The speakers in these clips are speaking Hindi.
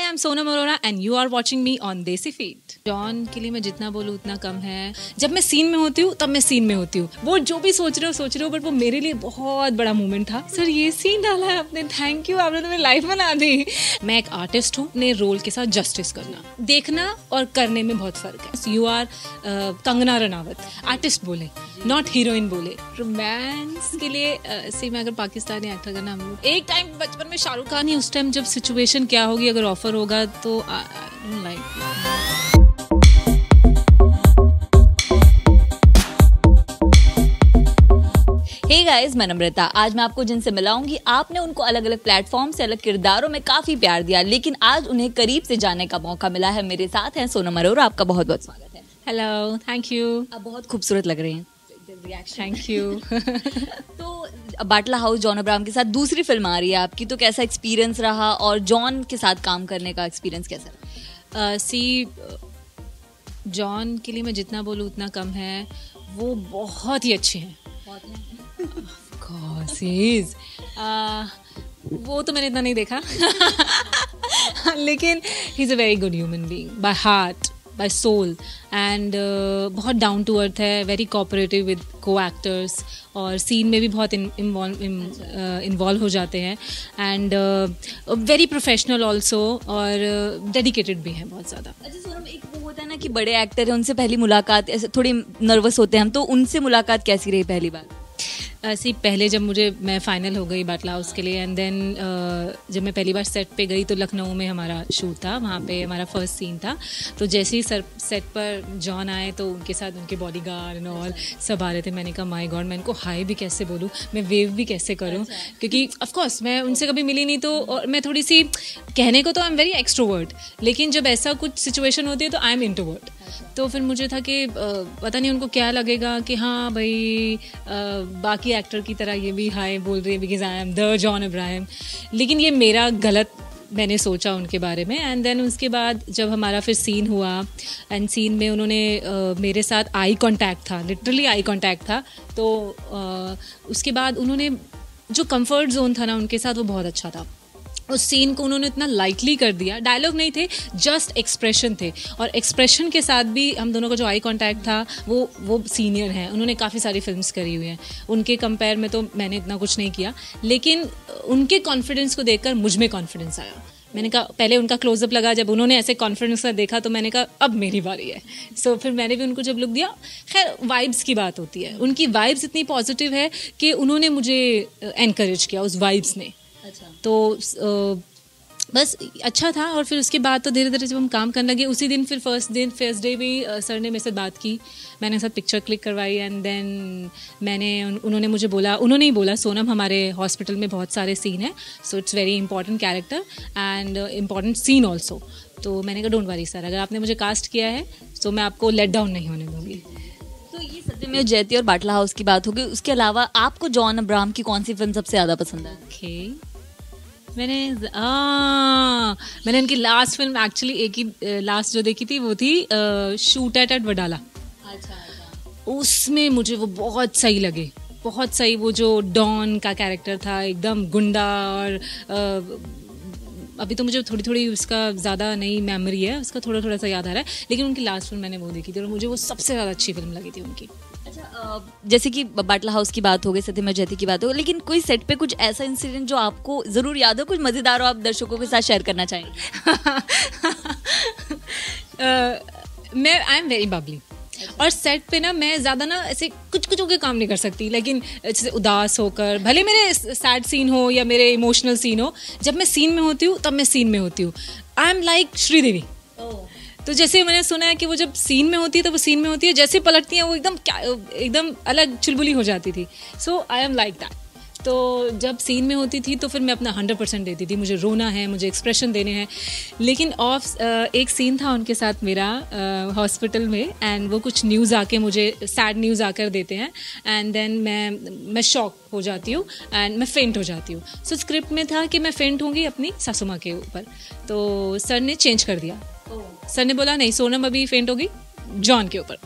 I am Sonam Arora and you are watching me on Desi feed. John के लिए मैं जितना बोलूँ उतना कम है। जब मैं सीन में होती हूँ तब मैं सीन में होती हूँ, वो जो भी सोच रहे हो बट वो मेरे लिए बहुत बड़ा मोमेंट था। सर ये सीन डाला है आपने, थैंक यू, आपने तो मेरी लाइफ बना दी। मैं एक आर्टिस्ट हूँ, अपने रोल के साथ जस्टिस करना, देखना और करने में बहुत फर्क है। You are Kangana Ranaut, artist बोले, नॉट हीरोइन बोले। रोमांस के लिए सी मैं अगर पाकिस्तानी एक्टर का नाम लूँ, एक टाइम बचपन में शाहरुख खान ही, उस टाइम जब सिचुएशन क्या होगी अगर ऑफर होगा तो लाइक। हे गाइस, मैं नम्रता। आज मैं आपको जिनसे मिलाऊंगी, आपने उनको अलग अलग प्लेटफॉर्म से अलग किरदारों में काफी प्यार दिया, लेकिन आज उन्हें करीब से जानने का मौका मिला है। मेरे साथ हैं सोनम अरोरा, आपका बहुत बहुत स्वागत है। Hello, thank you. आप बहुत खूबसूरत लग रही हैं। Thank you. तो बाटला हाउस जॉन अब्राहम के साथ दूसरी फिल्म आ रही है आपकी, तो कैसा एक्सपीरियंस रहा और जॉन के साथ काम करने का एक्सपीरियंस कैसा रहा? जॉन के लिए मैं जितना बोलूँ उतना कम है। वो बहुत ही अच्छे हैं। वो तो मैंने इतना नहीं देखा लेकिन he is a very good human being by heart, by soul and बहुत डाउन टू अर्थ है, very cooperative with co actors और सीन में भी बहुत इन्वॉल्व हो जाते हैं एंड वेरी प्रोफेशनल ऑल्सो और डेडिकेटेड भी हैं बहुत ज़्यादा। अच्छा सोनम, एक वो होता है ना कि बड़े एक्टर हैं, उनसे पहली मुलाकात ऐसे थोड़ी नर्वस होते हैं हम, तो उनसे मुलाकात कैसी रही पहली बार? ऐसी पहले जब मैं फाइनल हो गई बाटला हाउस के लिए एंड देन जब मैं पहली बार सेट पे गई तो लखनऊ में हमारा शूट था, वहाँ पे हमारा फर्स्ट सीन था। तो जैसे ही सेट पर जॉन आए तो उनके साथ उनके बॉडीगार्ड एंड ऑल सब आ रहे थे। मैंने कहा माय गॉड, मैं इनको हाई भी कैसे बोलूँ, मैं वेव भी कैसे करूँ, क्योंकि ऑफकोर्स मैं उनसे कभी मिली नहीं। तो और मैं थोड़ी सी कहने को तो आई एम वेरी एक्सट्रोवर्ट, लेकिन जब ऐसा कुछ सिचुएशन होती है तो आई एम इंट्रोवर्ट। तो फिर मुझे था कि पता नहीं उनको क्या लगेगा कि हाँ भाई बाकी एक्टर की तरह ये भी हाय बोल रही है because I am the John Abraham. लेकिन ये मेरा गलत मैंने सोचा उनके बारे में। एंड देन उसके बाद जब हमारा फिर सीन हुआ एंड सीन में उन्होंने मेरे साथ आई कांटेक्ट था, लिटरली आई कांटेक्ट था। तो उसके बाद उन्होंने जो कंफर्ट जोन था ना उनके साथ, वो बहुत अच्छा था। उस सीन को उन्होंने इतना लाइटली कर दिया, डायलॉग नहीं थे, जस्ट एक्सप्रेशन थे। और एक्सप्रेशन के साथ भी हम दोनों का जो आई कांटेक्ट था वो सीनियर हैं, उन्होंने काफ़ी सारी फिल्म्स करी हुई हैं। उनके कंपेयर में तो मैंने इतना कुछ नहीं किया, लेकिन उनके कॉन्फिडेंस को देखकर मुझ में कॉन्फिडेंस आया। मैंने कहा, पहले उनका क्लोजअप लगा, जब उन्होंने ऐसे कॉन्फिडेंस का देखा तो मैंने कहा अब मेरी बारी है। सो फिर मैंने भी उनको जब लुक दिया। खैर वाइब्स की बात होती है, उनकी वाइब्स इतनी पॉजिटिव है कि उन्होंने मुझे एनकरेज किया उस वाइब्स ने। तो बस अच्छा था। और फिर उसके बाद तो धीरे धीरे जब हम काम करने लगे, उसी दिन फिर फर्स्ट डे भी सर ने मेरे साथ बात की, मैंने साथ पिक्चर क्लिक करवाई एंड देन उन्होंने मुझे बोला, उन्होंने ही बोला सोनम हमारे हॉस्पिटल में बहुत सारे सीन हैं, so it's very important character and important scene also. तो मैंने कहा डोंट वरी सर, अगर आपने मुझे कास्ट किया है तो मैं आपको लेट डाउन नहीं होने दूँगी। तो ये सत्यमेव जयते और बाटला हाउस की बात होगी, उसके अलावा आपको जॉन अब्राहम की कौन सी फिल्म सबसे ज़्यादा पसंद है? मैंने उनकी लास्ट फिल्म एक्चुअली एक ही लास्ट जो देखी थी वो थी शूट एट वडाला। अच्छा। उसमें मुझे वो बहुत सही लगे, बहुत सही। वो जो डॉन का कैरेक्टर था, एकदम गुंडा, और अभी तो मुझे थोड़ी थोड़ी उसका ज़्यादा नई मेमोरी है, उसका थोड़ा थोड़ा सा याद आ रहा है, लेकिन उनकी लास्ट फिल्म मैंने वो देखी थी और मुझे वो सबसे ज़्यादा अच्छी फिल्म लगी थी उनकी। अच्छा, जैसे कि बाटला हाउस की बात हो गई, सत्यमेव जयते की बात हो गई, लेकिन कोई सेट पे कुछ ऐसा इंसिडेंट जो आपको ज़रूर याद हो, कुछ मज़ेदार हो, आप दर्शकों के साथ शेयर करना चाहेंगे? मैं आई एम वेरी बबली और सेट पे ना मैं ज़्यादा ना ऐसे कुछ होकर काम नहीं कर सकती, लेकिन जैसे उदास होकर, भले मेरे सैड सीन हो या मेरे इमोशनल सीन हो, जब मैं सीन में होती हूँ तब मैं सीन में होती हूँ। I am like Sridevi. तो जैसे मैंने सुना है कि वो जब सीन में होती है तो वो सीन में होती है, जैसे पलटती हैं वो एकदम अलग चुलबुली हो जाती थी। सो आई एम लाइक दैट। तो जब सीन में होती थी तो फिर मैं अपना 100% देती थी, मुझे रोना है, मुझे एक्सप्रेशन देने हैं। लेकिन एक सीन था उनके साथ मेरा हॉस्पिटल में एंड वो कुछ न्यूज़ आके मुझे सैड न्यूज़ आकर देते हैं एंड देन मैं शॉक हो जाती हूँ एंड मैं फेंट हो जाती हूँ। सो स्क्रिप्ट में था कि मैं फेंट होंगी अपनी सासू माँ के ऊपर, तो सर ने चेंज कर दिया। सर ने बोला नहीं सोनम अभी फेंट होगी जॉन के ऊपर।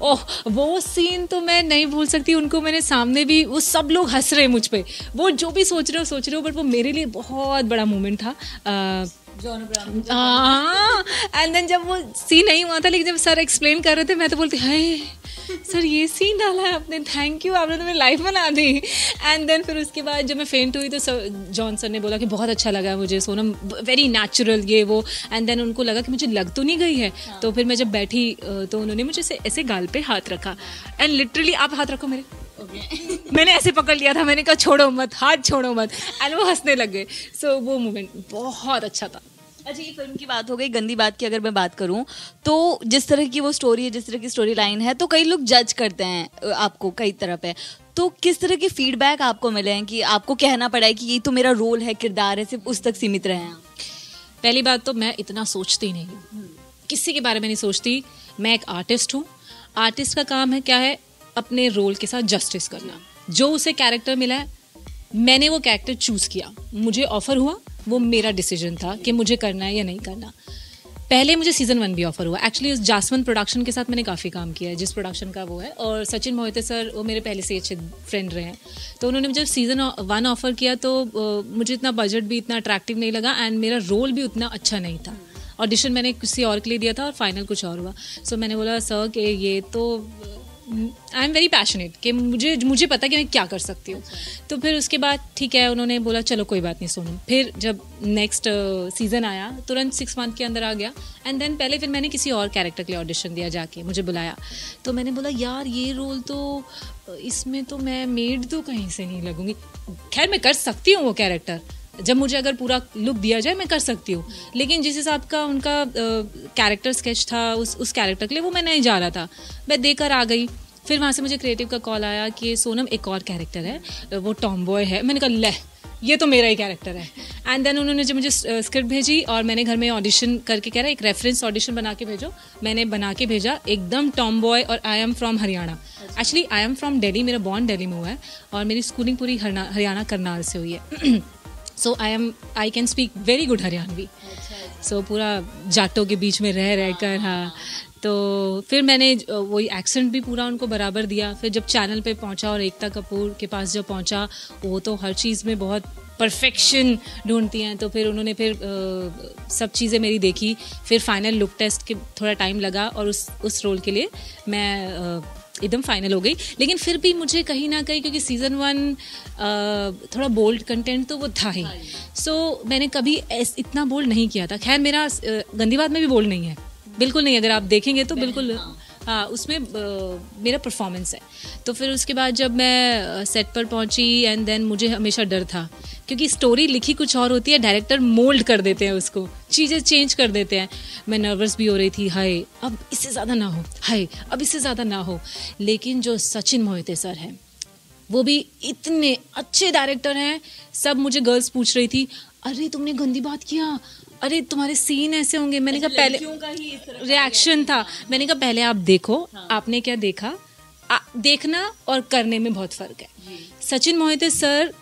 ओह, वो सीन तो मैं नहीं भूल सकती। उनको मैंने सामने भी, वो सब लोग हंस रहे मुझ पे, वो जो भी सोच रहे हो बट वो मेरे लिए बहुत बड़ा मोमेंट था। एंड देन जब वो सीन नहीं हुआ था, लेकिन जब सर एक्सप्लेन कर रहे थे मैं तो बोलती हाय सर ये सीन डाला है आपने, थैंक यू, आपने तो मेरी लाइफ बना दी। एंड देन फिर उसके बाद जब मैं फेंट हुई तो जॉन सर ने बोला कि बहुत अच्छा लगा मुझे सोनम, वेरी नेचुरल ये वो। एंड देन उनको लगा कि मुझे लग तो नहीं गई है। तो फिर मैं जब बैठी तो उन्होंने मुझे ऐसे गाल पे हाथ रखा एंड लिटरली आप हाथ रखो मेरे मैंने ऐसे पकड़ लिया था, मैंने कहा छोड़ो मत, हाथ छोड़ो मत, एंड वो हंसने लग गए। सो वो मोमेंट बहुत अच्छा था। अच्छा, ये फिल्म की बात हो गई। गंदी बात की अगर मैं बात करूं तो जिस तरह की वो स्टोरी है, जिस तरह की स्टोरी लाइन है, तो कई लोग जज करते हैं आपको कई तरह पे। तो किस तरह के फीडबैक आपको मिले हैं कि आपको कहना पड़ा है कि ये तो मेरा रोल है, किरदार है, सिर्फ उस तक सीमित रहे हैं? पहली बात तो मैं इतना सोचती नहीं हूँ, किसी के बारे में नहीं सोचती। मैं एक आर्टिस्ट हूँ। आर्टिस्ट का काम है क्या है, अपने रोल के साथ जस्टिस करना। जो उसे कैरेक्टर मिला है, मैंने वो कैरेक्टर चूज किया, मुझे ऑफर हुआ, वो मेरा डिसीजन था कि मुझे करना है या नहीं करना। पहले मुझे सीजन 1 भी ऑफर हुआ। एक्चुअली उस जासवंत प्रोडक्शन के साथ मैंने काफ़ी काम किया है, जिस प्रोडक्शन का वो है, और सचिन मोहिते सर वो मेरे पहले से अच्छे फ्रेंड रहे हैं। तो उन्होंने मुझे सीजन 1 ऑफर किया तो मुझे इतना बजट भी इतना अट्रैक्टिव नहीं लगा एंड मेरा रोल भी उतना अच्छा नहीं था। ऑडिशन मैंने किसी और के लिए दिया था और फाइनल कुछ और हुआ। सो मैंने बोला सर कि ये तो आई एम वेरी पैशनेट कि मुझे पता कि मैं क्या कर सकती हूँ। तो फिर उसके बाद ठीक है, उन्होंने बोला चलो कोई बात नहीं सोनम। फिर जब नेक्स्ट सीज़न आया तुरंत 6 मंथ के अंदर आ गया। एंड देन पहले फिर मैंने किसी और कैरेक्टर के लिए ऑडिशन दिया, जाके मुझे बुलाया। तो मैंने बोला यार ये रोल तो इसमें तो मैं मेड तो कहीं से नहीं लगूंगी। खैर मैं कर सकती हूँ वो कैरेक्टर, जब मुझे अगर पूरा लुक दिया जाए मैं कर सकती हूँ, लेकिन जिस हिसाब का उनका कैरेक्टर स्केच था उस कैरेक्टर के लिए वो मैं नहीं जा रहा था। मैं देकर आ गई। फिर वहाँ से मुझे क्रिएटिव का कॉल आया कि सोनम एक और कैरेक्टर है, वो टॉम बॉय है। मैंने कहा ले ये तो मेरा ही कैरेक्टर है। एंड देन उन्होंने जब मुझे स्क्रिप्ट भेजी और मैंने घर में ऑडिशन करके कह रहा एक रेफरेंस ऑडिशन बना के भेजो, मैंने बना के भेजा एकदम टॉम बॉय। और I am from Haryana, actually I am from Delhi, मेरा बॉर्न दिल्ली में हुआ है और मेरी स्कूलिंग पूरी हरियाणा करनाल से हुई है। So I can speak very good Haryanvi. So पूरा जाटों के बीच में रह कर, हाँ। तो फिर मैंने वही एक्सेंट भी पूरा उनको बराबर दिया। फिर जब चैनल पे पहुंचा और एकता कपूर के पास जब पहुंचा, वो तो हर चीज़ में बहुत परफेक्शन ढूंढती हैं। तो फिर उन्होंने फिर सब चीज़ें मेरी देखी। फिर फाइनल लुक टेस्ट के थोड़ा टाइम लगा और उस रोल के लिए मैं एकदम फाइनल हो गई। लेकिन फिर भी मुझे कहीं ना कहीं, क्योंकि सीज़न 1 थोड़ा बोल्ड कंटेंट तो वो था ही, सो मैंने कभी इतना बोल्ड नहीं किया था। खैर मेरा गंदी बात में भी बोल्ड नहीं है, बिल्कुल नहीं। अगर आप देखेंगे तो बिल्कुल हाँ, उसमें मेरा परफॉर्मेंस है। तो फिर उसके बाद जब मैं सेट पर पहुंची एंड देन मुझे हमेशा डर था, क्योंकि स्टोरी लिखी कुछ और होती है, डायरेक्टर मोल्ड कर देते हैं उसको, चीज़ें चेंज कर देते हैं। मैं नर्वस भी हो रही थी, हाय अब इससे ज़्यादा ना हो, हाय अब इससे ज़्यादा ना हो। लेकिन जो सचिन मोहिते सर हैं वो भी इतने अच्छे डायरेक्टर हैं। सब मुझे गर्ल्स पूछ रही थी अरे तुमने गंदी बात किया, अरे तुम्हारे सीन ऐसे होंगे। मैंने कहा पहले रिएक्शन था, मैंने कहा पहले आप देखो, आपने क्या देखा, देखना और करने में बहुत फर्क है। सचिन मोहिते सर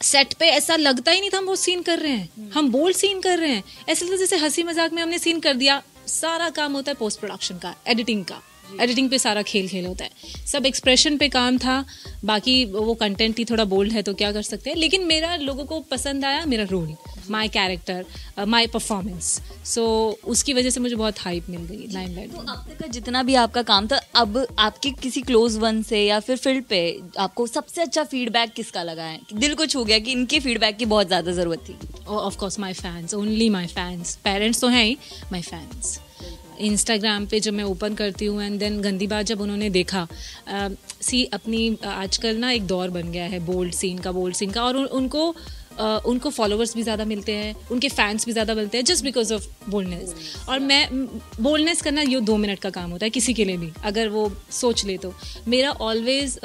सेट पे ऐसा लगता ही नहीं था हम वो सीन कर रहे हैं, हम बोल्ड सीन कर रहे हैं। ऐसा लगता जैसे हंसी मजाक में हमने सीन कर दिया। सारा काम होता है पोस्ट प्रोडक्शन का, एडिटिंग का, एडिटिंग पे सारा खेल होता है। सब एक्सप्रेशन पे काम था, बाकी वो कंटेंट ही थोड़ा बोल्ड है तो क्या कर सकते हैं। लेकिन मेरा लोगों को पसंद आया मेरा role, my character, my performance. So उसकी वजह से मुझे बहुत हाइप मिल गई लाइमलाइट। तो अब तक का जितना भी आपका काम था, अब आपके किसी क्लोज वन से या फिर फील्ड पे आपको सबसे अच्छा फीडबैक किसका लगा है, दिल को छू गया कि इनके फीडबैक की बहुत ज़्यादा ज़रूरत थी? Of course my fans, only my fans. Parents तो हैं ही, माय फैंस। इंस्टाग्राम पे जब मैं ओपन करती हूँ एंड देन गंदी बात जब उन्होंने देखा, अपनी आजकल ना एक दौर बन गया है बोल्ड सीन का, और उनको फॉलोअर्स भी ज़्यादा मिलते हैं, उनके फैंस भी ज़्यादा मिलते हैं जस्ट बिकॉज ऑफ बोल्डनेस। और मैं बोल्डनेस करना ये 2 मिनट का काम होता है किसी के लिए भी, अगर वो सोच ले तो। मेरा ऑलवेज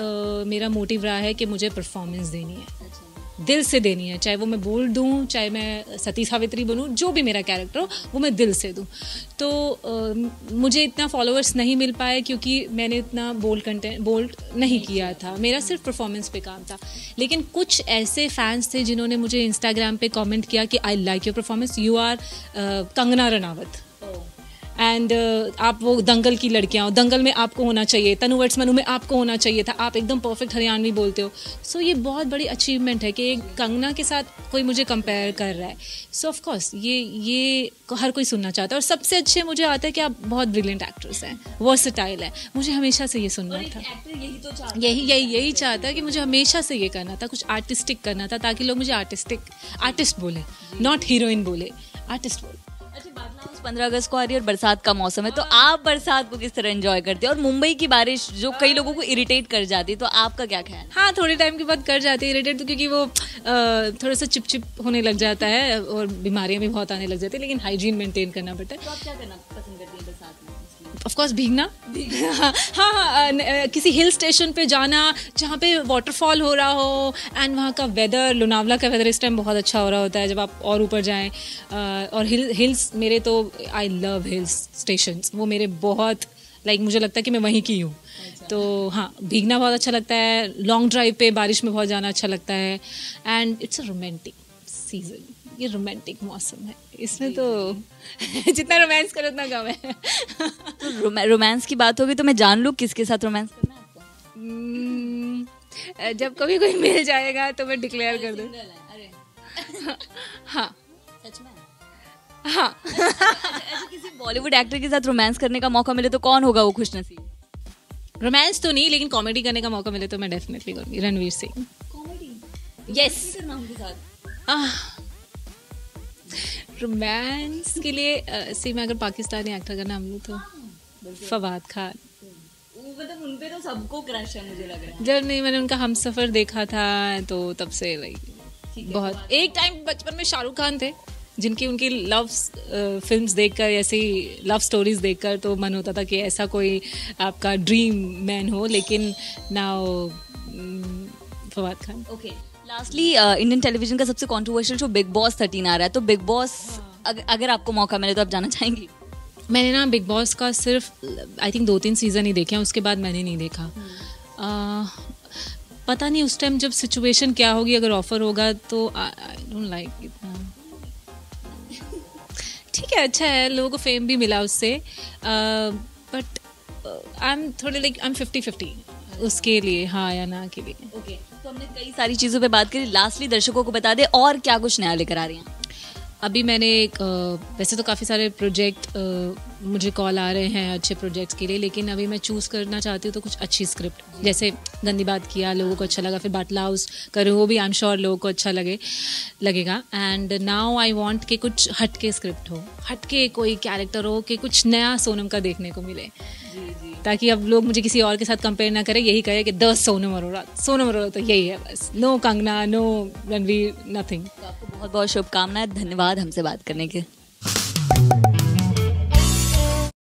मेरा मोटिव रहा है कि मुझे परफॉर्मेंस देनी है, दिल से देनी है, चाहे वो मैं बोल्ड दूँ, चाहे मैं सती सावित्री बनूँ, जो भी मेरा कैरेक्टर हो वो मैं दिल से दूँ। तो मुझे इतना फॉलोअर्स नहीं मिल पाए क्योंकि मैंने इतना बोल्ड नहीं किया था, मेरा सिर्फ परफॉर्मेंस पे काम था। लेकिन कुछ ऐसे फैंस थे जिन्होंने मुझे इंस्टाग्राम पे कमेंट किया कि I like your performance, you are Kangana Ranaut. And आप वो दंगल की लड़कियाँ हो, दंगल में आपको होना चाहिए, तनु वर्ट्स मनु में आपको होना चाहिए था, आप एकदम परफेक्ट हरियाणवी बोलते हो. सो ये बहुत बड़ी अचीवमेंट है कि कंगना के साथ कोई मुझे कंपेयर कर रहा है. सो ऑफ कोर्स ये हर कोई सुनना चाहता है. और सबसे अच्छे मुझे आता है कि आप बहुत ब्रिलियंट एक्ट्रेस हैं, वर्सेटाइल है. मुझे हमेशा से ये सुनना था, यही चाहता है कि मुझे हमेशा से ये करना था, कुछ आर्टिस्टिक करना था, ताकि लोग मुझे आर्टिस्ट बोले, नॉट हीरोइन बोले, आर्टिस्ट बोले. 15 अगस्त को आ रही है और बरसात का मौसम है, तो आप बरसात को किस तरह एंजॉय करते हैं? और मुंबई की बारिश जो कई लोगों को इरिटेट कर जाती है, तो आपका क्या ख्याल है? हाँ, थोड़े टाइम के बाद कर जाती है इरिटेट, तो क्योंकि वो थोड़ा सा चिपचिप होने लग जाता है और बीमारियां भी बहुत आने लग जाती है, लेकिन हाइजीन मेंटेन करना पड़ता है. तो आप क्या करना पसंद करती हैं बरसात में? ऑफ कोर्स भीगना. हाँ, किसी हिल स्टेशन पे जाना जहाँ पे वाटरफॉल हो रहा हो, एंड वहाँ का वेदर, लोनावला का वेदर इस टाइम बहुत अच्छा हो रहा होता है जब आप और ऊपर जाएं. और हिल्स मेरे तो, आई लव हिल्स स्टेशंस, वो मेरे बहुत मुझे लगता है कि मैं वहीं की हूँ. तो हाँ, भीगना बहुत अच्छा लगता है. लॉन्ग ड्राइव पे बारिश में बहुत जाना अच्छा लगता है. And it's a romantic season, ये रोमांटिक मौसम है, इसमें तो जितना रोमांस करो उतना कम है. तो रोमांस की बात होगी तो मैं जान लूँ किसके साथ रोमांस करना है आपको? जब कभी कोई मिल जाएगा तो मैं डिक्लेयर कर दूँ. हाँ, सच में? हाँ. अच्छा, किसी बॉलीवुड एक्टर के साथ रोमांस करने का मौका मिले तो कौन होगा वो खुशनसीब? रोमांस तो नहीं, लेकिन कॉमेडी करने का मौका मिले तो मैं डेफिनेटली करूँगी. रणवीर सिंह. कॉमेडी? यस. करना उनके साथ रोमांस के लिए सी मैं अगर पाकिस्तानी एक्टर का नाम लूँ तो फवाद खान. मतलब उन पे तो सबको क्रश है मुझे लग रहा है. जब नहीं मैंने उनका हमसफर देखा था तो तब से बहुत. एक टाइम बचपन में शाहरुख खान थे, जिनकी उनकी लव फिल्म्स देखकर, ऐसी लव स्टोरीज देखकर तो मन होता था कि ऐसा कोई आपका ड्रीम मैन हो, लेकिन now Fawad Khan. Okay, lastly Indian television का सबसे कंट्रोवर्शियल शो बिग बॉस 13 आ रहा है, तो बिग बॉस अगर आपको मौका मिले तो आप जाना चाहेंगी? मैंने ना बिग बॉस का सिर्फ आई थिंक 2-3 सीजन ही देखे हैं, उसके बाद मैंने नहीं देखा. पता नहीं उस टाइम जब सिचुएशन क्या होगी, अगर ऑफर होगा तो आई डोंट लाइक इतना. ठीक है, अच्छा है, लोगों को फेम भी मिला उससे, बट आई एम थोड़े आई एम 50-50 उसके लिए, हाँ या ना के लिए. ओके, तो हमने कई सारी चीज़ों पे बात करी. लास्टली दर्शकों को बता दे और क्या कुछ नया लेकर आ रही हैं? अभी मैंने वैसे तो काफ़ी सारे प्रोजेक्ट मुझे कॉल आ रहे हैं अच्छे प्रोजेक्ट्स के लिए, लेकिन अभी मैं चूज़ करना चाहती हूँ तो कुछ अच्छी स्क्रिप्ट, जैसे गंदी बात किया लोगों को अच्छा लगा, फिर बाटला हाउस करूँ, वो भी आई एम श्योर लोगों को अच्छा लगेगा. एंड नाउ आई वांट कि कुछ हटके स्क्रिप्ट हो, हटके कोई कैरेक्टर हो, कि कुछ नया सोनम का देखने को मिले, ताकि अब लोग मुझे किसी और के साथ कंपेयर ना करें, यही कहे कि 10 सोनम अरोड़ा तो यही है बस, no Kangana, no Ranveer, nothing. आपको बहुत बहुत शुभकामनाएं, धन्यवाद हमसे बात करने के.